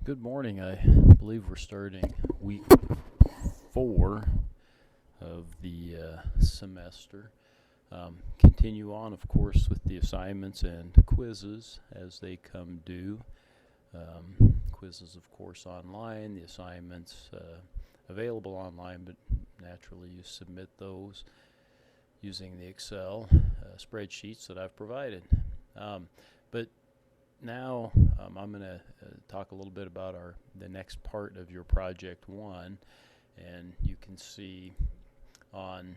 Good morning. I believe we're starting week 4 of the semester. Continue on, of course, with the assignments and quizzes as they come due. Quizzes, of course, online, the assignments available online, but naturally you submit those using the Excel spreadsheets that I've provided. But now I'm going to talk a little bit about the next part of your Project 1, and you can see on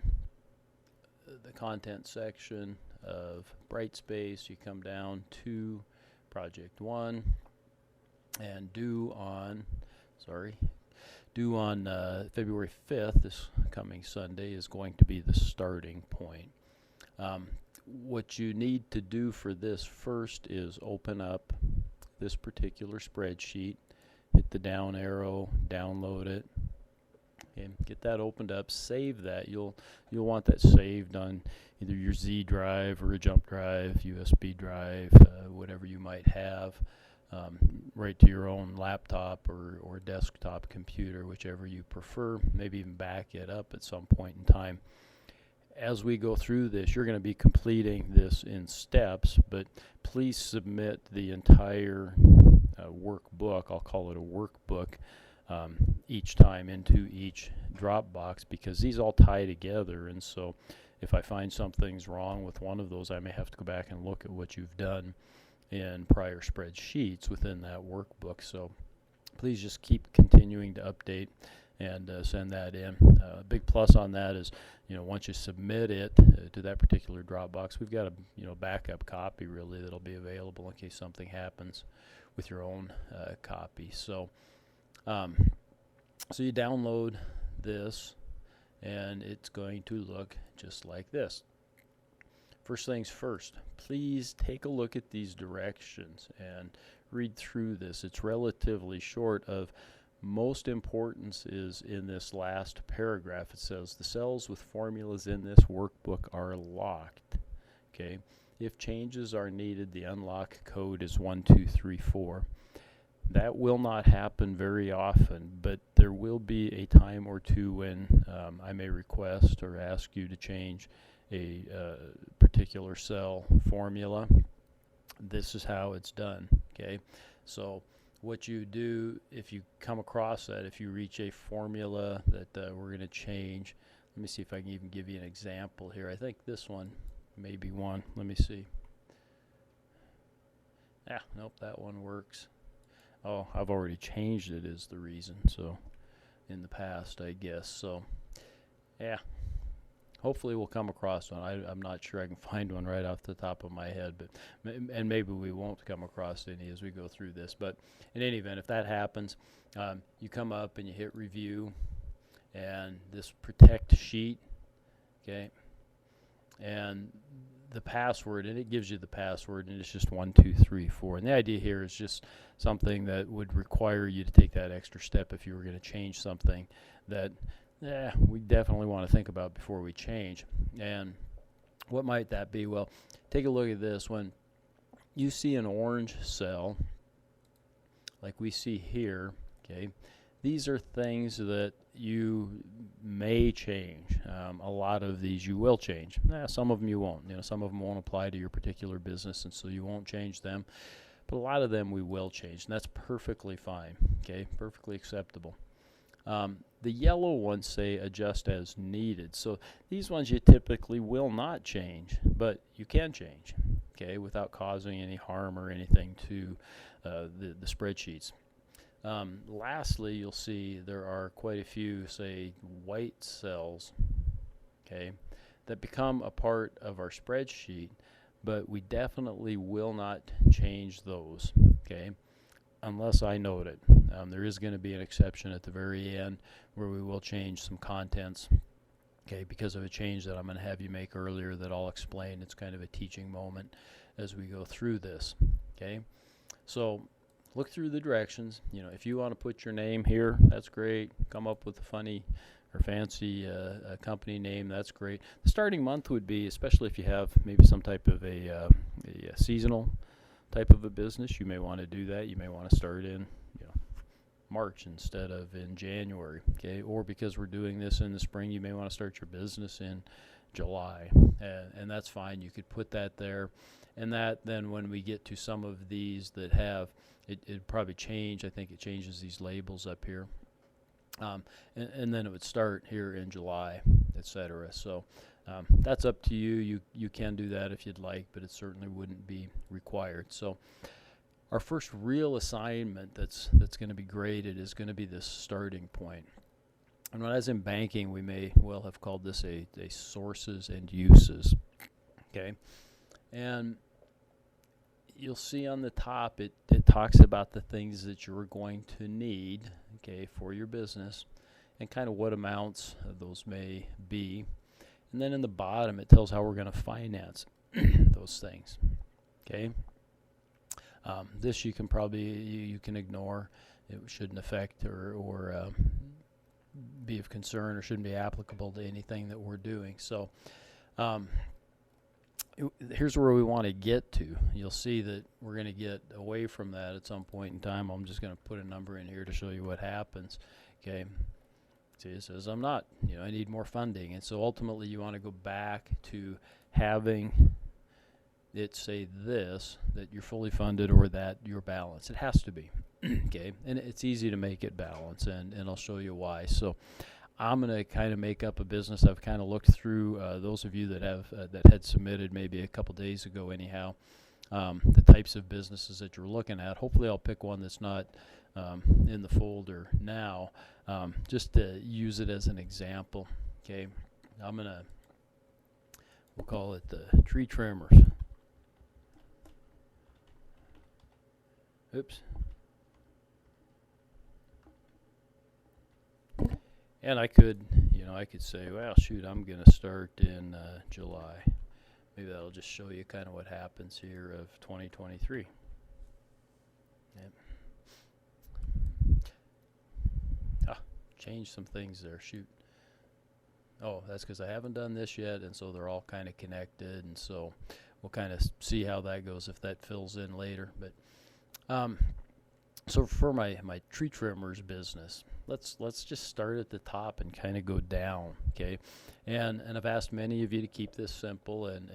the content section of Brightspace, you come down to Project 1, and due on February 5th, this coming Sunday, is going to be the starting point. What you need to do for this first is open up this particular spreadsheet, hit the down arrow, download it, and get that opened up, save that. You'll want that saved on either your Z drive or a jump drive, USB drive, whatever you might have, right to your own laptop or desktop computer, whichever you prefer. Maybe even back it up at some point in time. As we go through this, you're going to be completing this in steps, but please submit the entire workbook, I'll call it a workbook, each time into each Dropbox, because these all tie together, and so if I find something's wrong with one of those, I may have to go back and look at what you've done in prior spreadsheets within that workbook. So please just keep continuing to update and send that in. A big plus on that is, once you submit it to that particular Dropbox, we've got a backup copy really that'll be available in case something happens with your own copy. So you download this, and it's going to look just like this. First things first, please take a look at these directions and read through this. It's relatively short. Of most importance is in this last paragraph. It says the cells with formulas in this workbook are locked. Okay. If changes are needed, the unlock code is 1234. That will not happen very often, but there will be a time or two when I may request or ask you to change a particular cell formula. This is how it's done. Okay. So what you do if you come across that, if you reach a formula that we're going to change, let me see if I can even give you an example here. I think this one may be one. Let me see. Nope, that one works. Oh, I've already changed it is the reason. So in the past, I guess. So yeah, hopefully we'll come across one. I'm not sure I can find one right off the top of my head, and maybe we won't come across any as we go through this. But in any event, if that happens, you come up and you hit review, and this protect sheet, okay, and the password, and it gives you the password, and it's just 1234. And the idea here is just something that would require you to take that extra step if you were going to change something that we definitely want to think about before we change. And what might that be? Well, take a look at this. When you see an orange cell, like we see here, okay, these are things that you may change. A lot of these you will change. Some of them you won't. Some of them won't apply to your particular business, and so you won't change them. But a lot of them we will change, and that's perfectly fine. Okay, perfectly acceptable. The yellow ones say adjust as needed. So these ones you typically will not change, but you can change, okay, without causing any harm or anything to the spreadsheets. Lastly, you'll see there are quite a few, say, white cells, okay, that become a part of our spreadsheet, but we definitely will not change those, okay, unless I note it. There is going to be an exception at the very end where we will change some contents, okay, because of a change that I'm going to have you make earlier that I'll explain. It's kind of a teaching moment as we go through this, okay. So look through the directions. If you want to put your name here, that's great. Come up with a funny or fancy company name, that's great. The starting month would be, especially if you have maybe some type of a seasonal type of a business, you may want to do that. You may want to start in March instead of in January, okay? Or because we're doing this in the spring, you may want to start your business in July, and that's fine. You could put that there, and that then when we get to some of these that have, it'd probably change. I think it changes these labels up here. And then it would start here in July, etc. So that's up to you. You can do that if you'd like, but it certainly wouldn't be required. So our first real assignment that's going to be graded is going to be this starting point. And when I was in banking, we may well have called this a sources and uses. Okay, and you'll see on the top it talks about the things that you're going to need, okay, for your business, and kind of what amounts of those may be. And then in the bottom it tells how we're going to finance those things. Okay, this you can probably you can ignore. It shouldn't affect or be of concern, or shouldn't be applicable to anything that we're doing. So here's where we want to get to. You'll see that we're going to get away from that at some point in time. I'm just going to put a number in here to show you what happens. Okay, see, it says I'm not, I need more funding, and so ultimately you want to go back to having it say this, that you're fully funded, or that you're balanced. It has to be. Okay, and it's easy to make it balance, and I'll show you why. So I'm going to kind of make up a business. I've kind of looked through those of you that have that had submitted maybe a couple days ago anyhow, the types of businesses that you're looking at. Hopefully I'll pick one that's not in the folder now, just to use it as an example. Okay, we'll call it the tree trimmers. Oops. And I could say, well, shoot, I'm going to start in July. Maybe that'll just show you kind of what happens here of 2023. Yep. Change some things there. Shoot. Oh, that's because I haven't done this yet, and so they're all kind of connected, and so we'll kind of see how that goes if that fills in later. But so for my tree trimmers business, let's just start at the top and kind of go down, okay? And I've asked many of you to keep this simple, and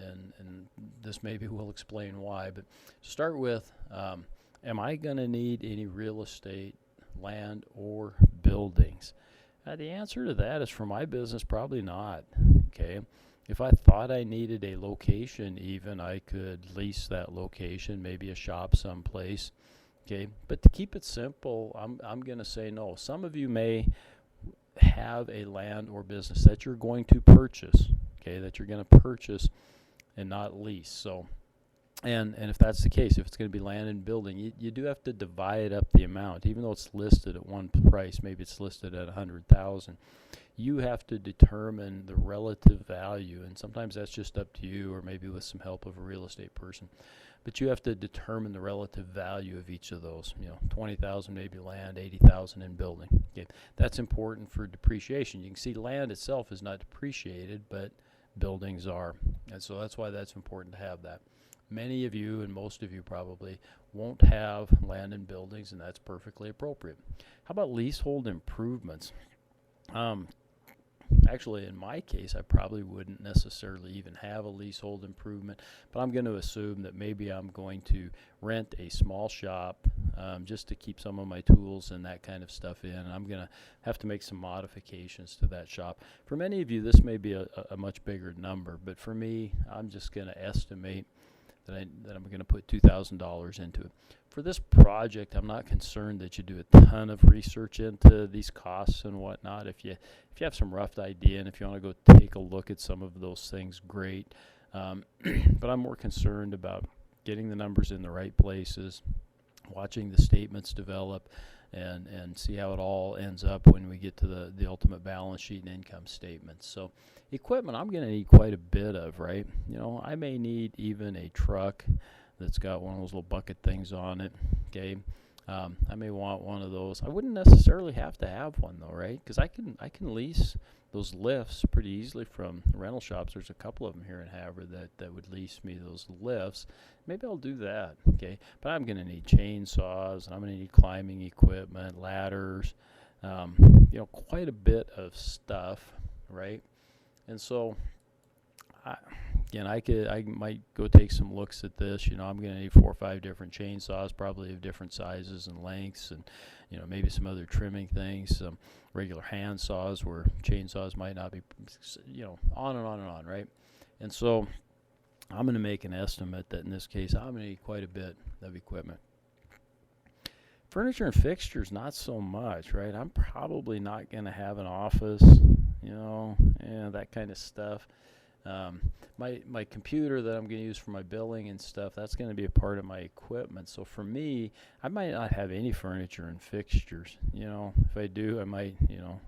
this maybe will explain why. But start with, am I going to need any real estate, land, or buildings? The answer to that is, for my business, probably not, okay? If I thought I needed a location even, I could lease that location, maybe a shop someplace. Okay, but to keep it simple, I'm going to say no. Some of you may have a land or business that you're going to purchase, okay, that you're going to purchase and not lease. So, and if that's the case, if it's going to be land and building, you do have to divide up the amount. Even though it's listed at one price, maybe it's listed at $100,000, you have to determine the relative value, and sometimes that's just up to you, or maybe with some help of a real estate person. But you have to determine the relative value of each of those. $20,000 maybe land, $80,000 in building. Okay, that's important for depreciation. You can see land itself is not depreciated, but buildings are, and so that's why that's important to have that. Many of you, and most of you probably, won't have land and buildings, and that's perfectly appropriate. How about leasehold improvements? Actually, in my case, I probably wouldn't necessarily even have a leasehold improvement, but I'm going to assume that maybe I'm going to rent a small shop just to keep some of my tools and that kind of stuff in. And I'm going to have to make some modifications to that shop. For many of you, this may be a much bigger number, but for me, I'm just going to estimate that I'm going to put $2,000 into it. For this project, I'm not concerned that you do a ton of research into these costs and whatnot. If you have some rough idea, and if you want to go take a look at some of those things, great. But I'm more concerned about getting the numbers in the right places, watching the statements develop, and see how it all ends up when we get to the ultimate balance sheet and income statement. So equipment, I'm going to need quite a bit of, right? I may need even a truck that's got one of those little bucket things on it, okay? I may want one of those. I wouldn't necessarily have to have one though, right? Because I can lease those lifts pretty easily from rental shops. There's a couple of them here in Havre that would lease me those lifts. Maybe I'll do that, okay? But I'm going to need chainsaws, and I'm going to need climbing equipment, ladders, quite a bit of stuff, right? And so, I, again, I might go take some looks at this. I'm going to need 4 or 5 different chainsaws, probably of different sizes and lengths, and maybe some other trimming things, some regular hand saws where chainsaws might not be, on and on and on, right? And so I'm going to make an estimate that in this case I'm going to need quite a bit of equipment. Furniture and fixtures, not so much, right? I'm probably not going to have an office, that kind of stuff. My computer that I'm going to use for my billing and stuff, that's going to be a part of my equipment. So for me, I might not have any furniture and fixtures. If I do, I might,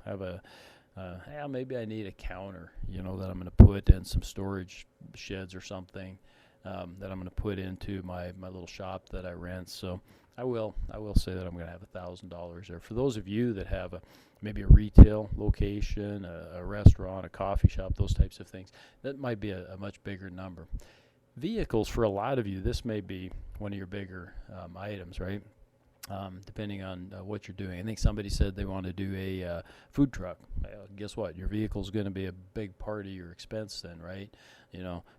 have maybe I need a counter, that I'm going to put in some storage sheds or something that I'm going to put into my little shop that I rent. So I will say that I'm going to have $1,000 there. For those of you that have maybe a retail location, a restaurant, a coffee shop, those types of things, that might be a much bigger number. Vehicles, for a lot of you, this may be one of your bigger items, right? Depending on what you're doing. I think somebody said they want to do a food truck. Guess what? Your vehicle's going to be a big part of your expense then, right?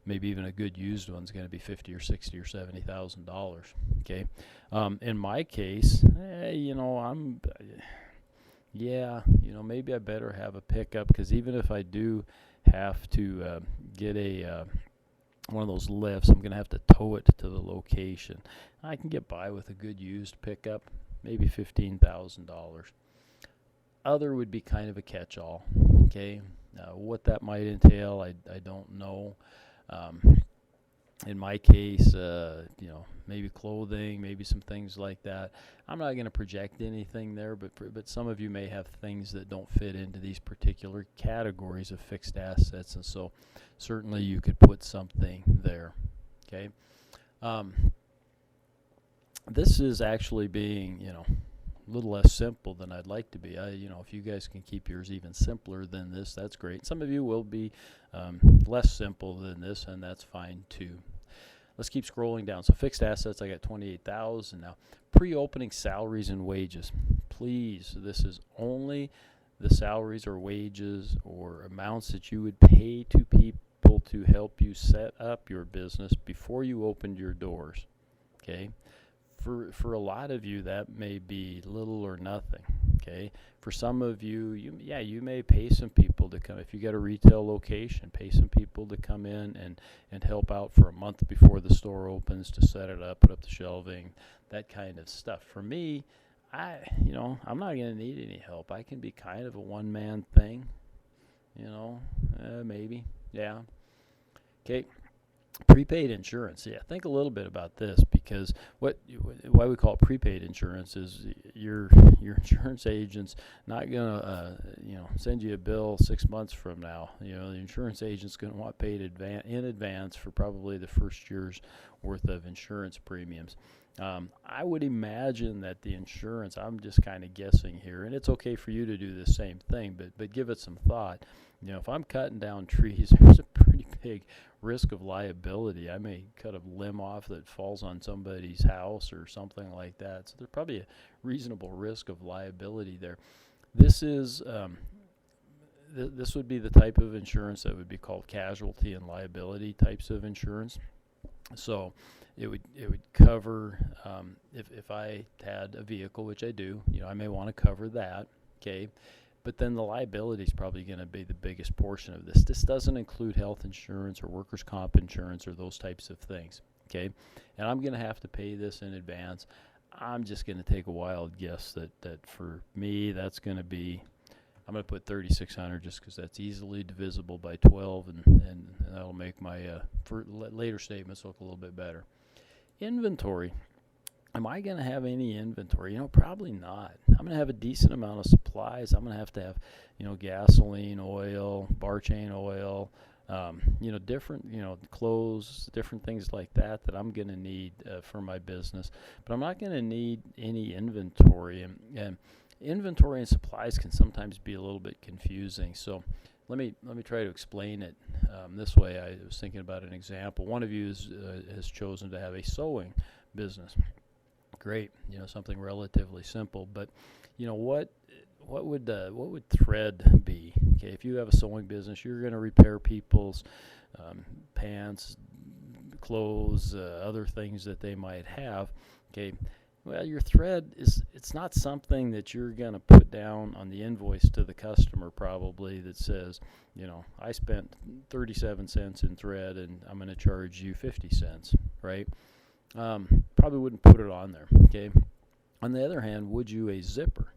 Maybe even a good used one's going to be $50 or $60 or $70,000. Okay. In my case, maybe I better have a pickup, because even if I do have to get one of those lifts, I'm going to have to tow it to the location. I can get by with a good used pickup, maybe $15,000. Other would be kind of a catch-all, okay? What that might entail, I don't know. In my case, maybe clothing, maybe some things like that. I'm not going to project anything there, but some of you may have things that don't fit into these particular categories of fixed assets, and so certainly you could put something there, okay? This is actually being, a little less simple than I'd like to be. If you guys can keep yours even simpler than this, that's great. Some of you will be less simple than this, and that's fine too. Let's keep scrolling down. So fixed assets, I got 28,000 now. Pre-opening salaries and wages. Please, this is only the salaries or wages or amounts that you would pay to people to help you set up your business before you opened your doors. Okay? For a lot of you, that may be little or nothing. Okay, for some of you, you may pay some people to come. If you got a retail location, pay some people to come in and help out for a month before the store opens to set it up, put up the shelving, that kind of stuff. For me, I'm not going to need any help. I can be kind of a one-man thing, maybe, yeah. Okay. Prepaid insurance. Yeah, think a little bit about this, because why we call it prepaid insurance is your insurance agent's not gonna send you a bill 6 months from now. The insurance agent's gonna want paid in advance for probably the first year's worth of insurance premiums. I would imagine that the insurance, I'm just kind of guessing here, and it's okay for you to do the same thing, but give it some thought. If I'm cutting down trees, there's a pretty big risk of liability. I may cut a limb off that falls on somebody's house or something like that. So there's probably a reasonable risk of liability there. This is this would be the type of insurance that would be called casualty and liability types of insurance. So it would cover if I had a vehicle, which I do, I may want to cover that, okay? But then the liability is probably going to be the biggest portion of this. This doesn't include health insurance or workers' comp insurance or those types of things, okay? And I'm going to have to pay this in advance. I'm just going to take a wild guess that for me, that's going to be, I'm going to put $3,600 just because that's easily divisible by 12, and that'll make my later statements look a little bit better. Inventory. Am I going to have any inventory? Probably not. I'm going to have a decent amount of supplies. I'm going to have gasoline, oil, bar chain oil, different, clothes, different things like that I'm going to need for my business. But I'm not going to need any inventory. And inventory and supplies can sometimes be a little bit confusing. So let me try to explain it this way. I was thinking about an example. One of you has chosen to have a sewing business. Great, something relatively simple. But what would thread be? Okay, if you have a sewing business, you're going to repair people's pants, clothes, other things that they might have. Okay, well, your thread it's not something that you're going to put down on the invoice to the customer probably that says, I spent 37 cents in thread and I'm going to charge you 50 cents, right? Probably wouldn't put it on there, okay? On the other hand, would you a zipper?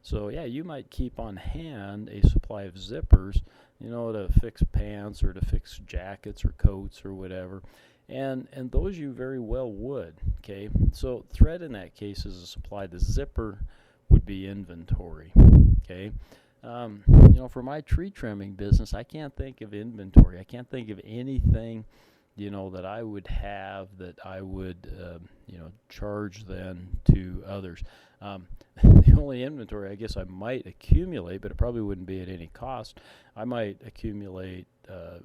So yeah, you might keep on hand a supply of zippers, to fix pants or to fix jackets or coats or whatever. And those you very well would, okay? So thread in that case is a supply. The zipper would be inventory, okay? For my tree trimming business, I can't think of inventory. I can't think of anything, that I would have that I would, charge then to others. The only inventory I guess I might accumulate, but it probably wouldn't be at any cost. I might accumulate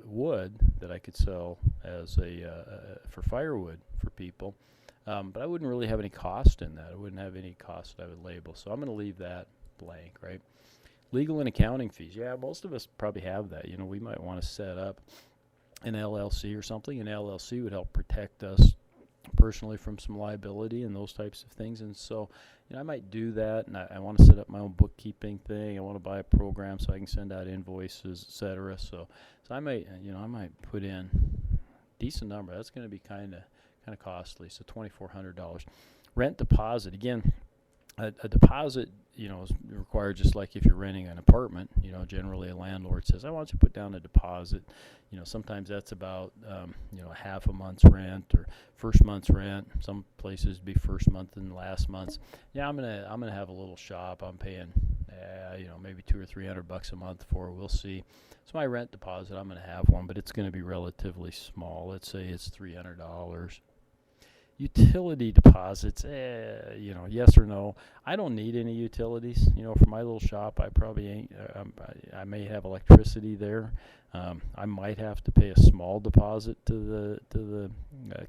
wood that I could sell as for firewood for people, but I wouldn't really have any cost in that. I wouldn't have any cost that I would label. So I'm going to leave that blank, right? Legal and accounting fees. Yeah, most of us probably have that. We might want to set up an LLC or something. An LLC would help protect us personally from some liability and those types of things. And so, I might do that, and I want to set up my own bookkeeping thing. I want to buy a program so I can send out invoices, etc. So I might, I might put in a decent number. That's going to be kind of costly. So $2,400. Rent deposit. Again, a deposit, is required just like if you're renting an apartment. Generally a landlord says, I want you to put down a deposit. Sometimes that's about, half a month's rent or first month's rent. Some places be first month and last month's. Yeah, I'm gonna have a little shop. I'm paying, maybe $200 or $300 a month for. We'll see. So my rent deposit, I'm gonna have one, but it's gonna be relatively small. Let's say it's $300. Utility deposits, yes or no. I don't need any utilities. For my little shop, I probably ain't. I may have electricity there. I might have to pay a small deposit to the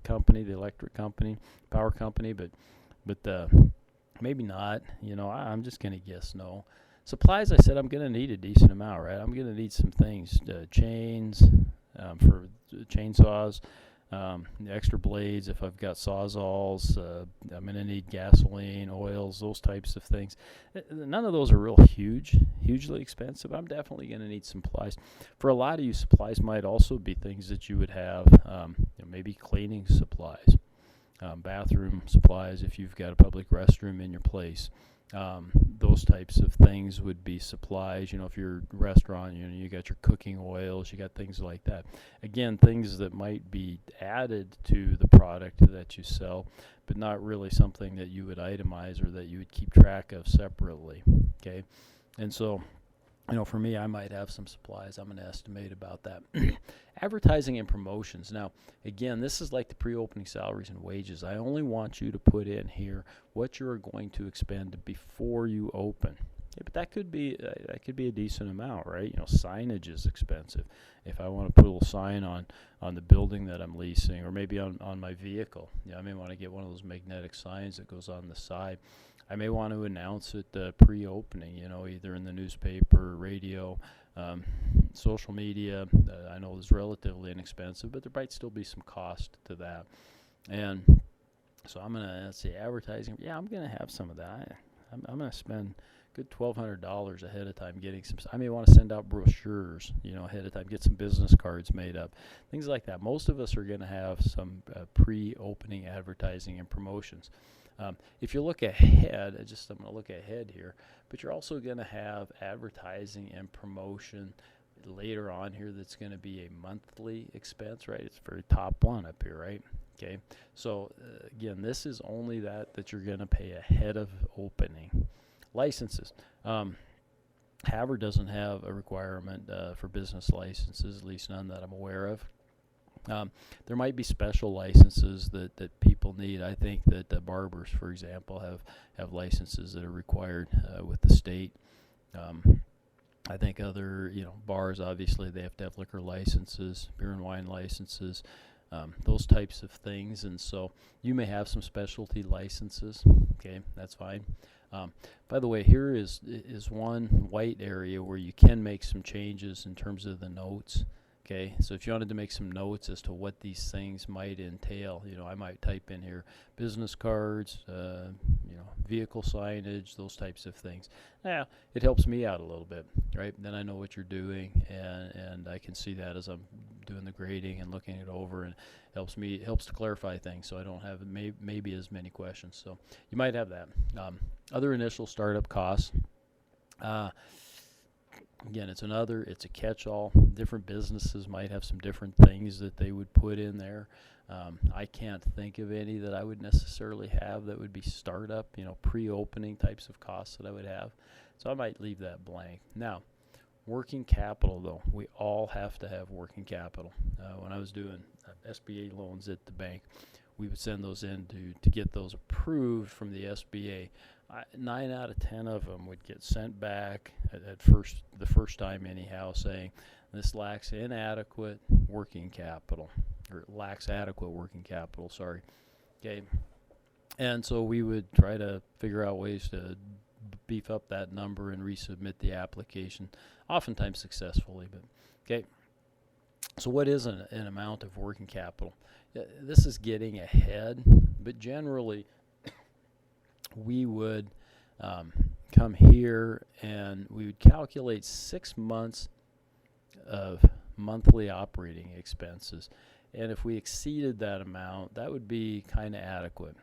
company, the electric company, power company, but maybe not. I'm just gonna guess no. Supplies, I said I'm gonna need a decent amount, right? I'm gonna need some things, chains for chainsaws. The extra blades, if I've got sawzalls, I'm going to need gasoline, oils, those types of things. None of those are real hugely expensive. I'm definitely going to need supplies. For a lot of you, supplies might also be things that you would have, maybe cleaning supplies, bathroom supplies if you've got a public restroom in your place. Those types of things would be supplies. If you're a restaurant, you got your cooking oils, you got things like that. Again, things that might be added to the product that you sell, but not really something that you would itemize or that you would keep track of separately. Okay, and so, for me, I might have some supplies. I'm going to estimate about that. Advertising and promotions. Now, again, this is like the pre-opening salaries and wages. I only want you to put in here what you're going to expend before you open. Okay, but that could be a decent amount, right? Signage is expensive. If I want to put a little sign on the building that I'm leasing, or maybe on my vehicle, I may want to get one of those magnetic signs that goes on the side. I may want to announce it pre-opening, either in the newspaper, radio, social media. I know it's relatively inexpensive, but there might still be some cost to that. And so I'm going to, let's see, advertising. Yeah, I'm going to have some of that. I'm going to spend good $1,200 ahead of time getting some. I may want to send out brochures, ahead of time, get some business cards made up, things like that. Most of us are going to have some pre-opening advertising and promotions. If you look ahead, I'm going to look ahead here, but you're also going to have advertising and promotion later on here that's going to be a monthly expense, right? It's very top one up here, right? Okay, so again, this is only that you're going to pay ahead of opening. Licenses. Havre doesn't have a requirement for business licenses, at least none that I'm aware of. There might be special licenses that people need. I think that barbers, for example, have licenses that are required with the state. I think other, bars, obviously, they have to have liquor licenses, beer and wine licenses, those types of things. And so you may have some specialty licenses. Okay, that's fine. By the way, here is one white area where you can make some changes in terms of the notes. Okay, so if you wanted to make some notes as to what these things might entail, I might type in here business cards, vehicle signage, those types of things. Yeah, it helps me out a little bit, right? Then I know what you're doing, and I can see that as I'm doing the grading and looking it over, and it helps to clarify things, so I don't have maybe as many questions. So you might have that. Other initial startup costs. Again, it's a catch-all. Different businesses might have some different things that they would put in there. I can't think of any that I would necessarily have that would be startup, pre-opening types of costs that I would have. So I might leave that blank. Now, working capital, though. We all have to have working capital. When I was doing SBA loans at the bank, we would send those in to get those approved from the SBA. 9 out of 10 of them would get sent back the first time anyhow, saying this lacks adequate working capital. Sorry. Okay. And so we would try to figure out ways to beef up that number and resubmit the application, oftentimes successfully. But okay. So what is an amount of working capital? This is getting ahead, but generally we would come here and we would calculate 6 months of monthly operating expenses. And if we exceeded that amount, that would be kind of adequate,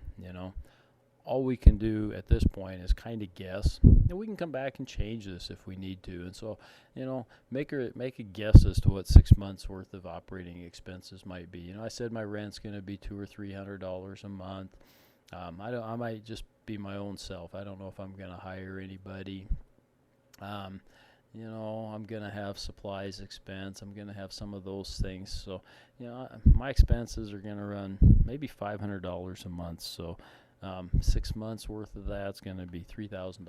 All we can do at this point is kind of guess. And we can come back and change this if we need to. And so, make a guess as to what 6 months worth of operating expenses might be. I said my rent's going to be $200 or $300 a month. I might just be my own self. I don't know if I'm going to hire anybody. I'm going to have supplies expense. I'm going to have some of those things. So, my expenses are going to run maybe $500 a month. So, 6 months worth of that's going to be $3,000.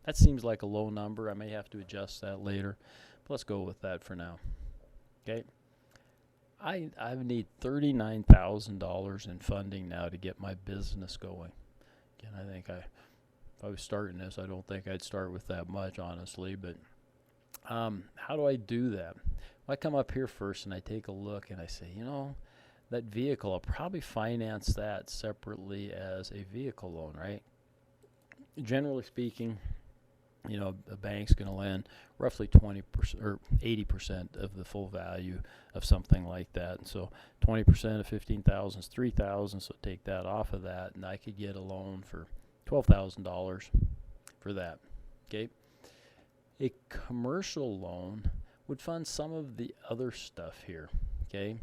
That seems like a low number. I may have to adjust that later, but let's go with that for now. Okay. I need $39,000 in funding now to get my business going. Again, I think if I was starting this, I don't think I'd start with that much, honestly. But how do I do that? Well, I come up here first and I take a look and I say, that vehicle, I'll probably finance that separately as a vehicle loan, right? Generally speaking, a bank's going to lend roughly 20% or 80% of the full value of something like that. And so 20% of 15,000 is 3,000. So take that off of that, and I could get a loan for $12,000 for that. Okay. A commercial loan would fund some of the other stuff here. Okay.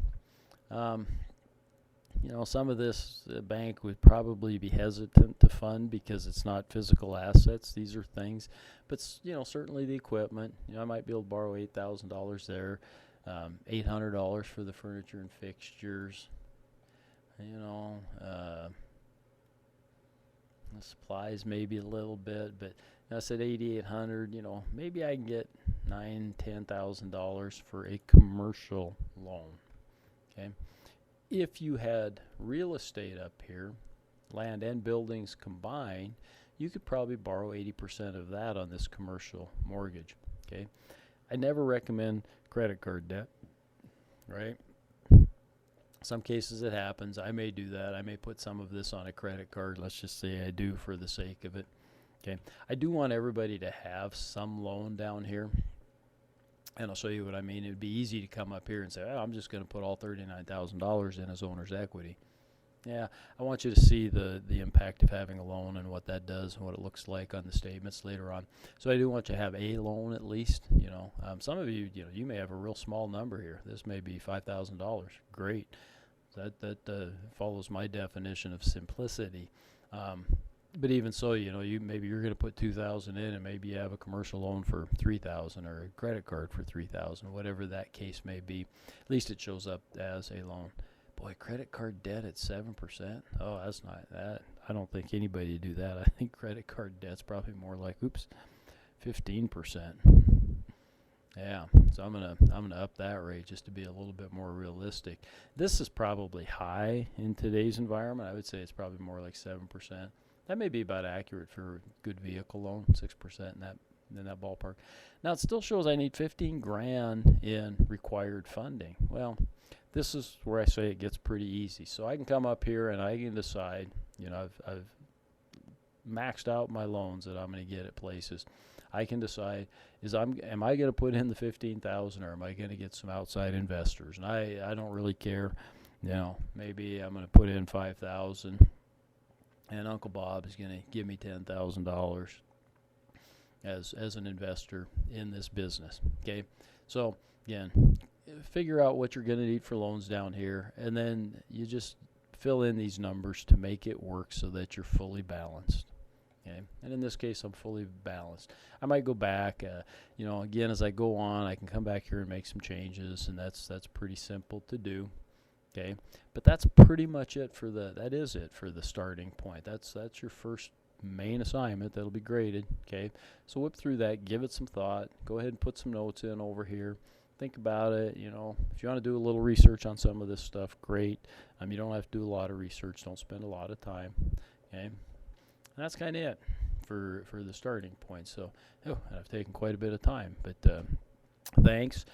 Some of this the bank would probably be hesitant to fund because it's not physical assets. These are things, but certainly the equipment. I might be able to borrow $8,000 there, $800 for the furniture and fixtures. The supplies maybe a little bit, but I said $8,800. Maybe I can get $9,000-$10,000 for a commercial loan. Okay. If you had real estate up here, land and buildings combined, you could probably borrow 80% of that on this commercial mortgage. Okay. I never recommend credit card debt, right? Some cases it happens. I may do that. I may put some of this on a credit card. Let's just say I do for the sake of it. Okay. I do want everybody to have some loan down here. And I'll show you what I mean. It would be easy to come up here and say, I'm just going to put all $39,000 in as owner's equity. Yeah, I want you to see the impact of having a loan and what that does and what it looks like on the statements later on. So I do want you to have a loan at least. Some of you, you may have a real small number here. This may be $5,000. Great. That follows my definition of simplicity. But even so, maybe you're going to put 2,000 in, and maybe you have a commercial loan for 3,000 or a credit card for 3,000, whatever that case may be. At least it shows up as a loan. Boy, credit card debt at 7%. Oh, that's not that. I don't think anybody would do that. I think credit card debt's probably more like 15%. Yeah, so I'm gonna up that rate just to be a little bit more realistic. This is probably high in today's environment. I would say it's probably more like 7%. That may be about accurate for a good vehicle loan, 6% in that ballpark. Now it still shows I need 15 grand in required funding. Well, this is where I say it gets pretty easy. So I can come up here and I can decide. I've maxed out my loans that I'm going to get at places. I can decide am I going to put in the 15,000 or am I going to get some outside investors? And I don't really care. Maybe I'm going to put in 5,000 and Uncle Bob is going to give me $10,000 as an investor in this business. Okay, so again, figure out what you're going to need for loans down here, and then you just fill in these numbers to make it work so that you're fully balanced. Okay, and in this case, I'm fully balanced. I might go back, again, as I go on, I can come back here and make some changes, and that's pretty simple to do. Okay, but that's pretty much it for that is it for the starting point. That's your first main assignment that'll be graded. Okay, so whip through that, give it some thought, go ahead and put some notes in over here. Think about it. If you want to do a little research on some of this stuff, great. You don't have to do a lot of research. Don't spend a lot of time. Okay, and that's kind of it for the starting point. So I've taken quite a bit of time, but thanks.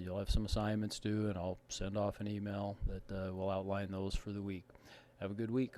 You'll have some assignments due, and I'll send off an email that will outline those for the week. Have a good week.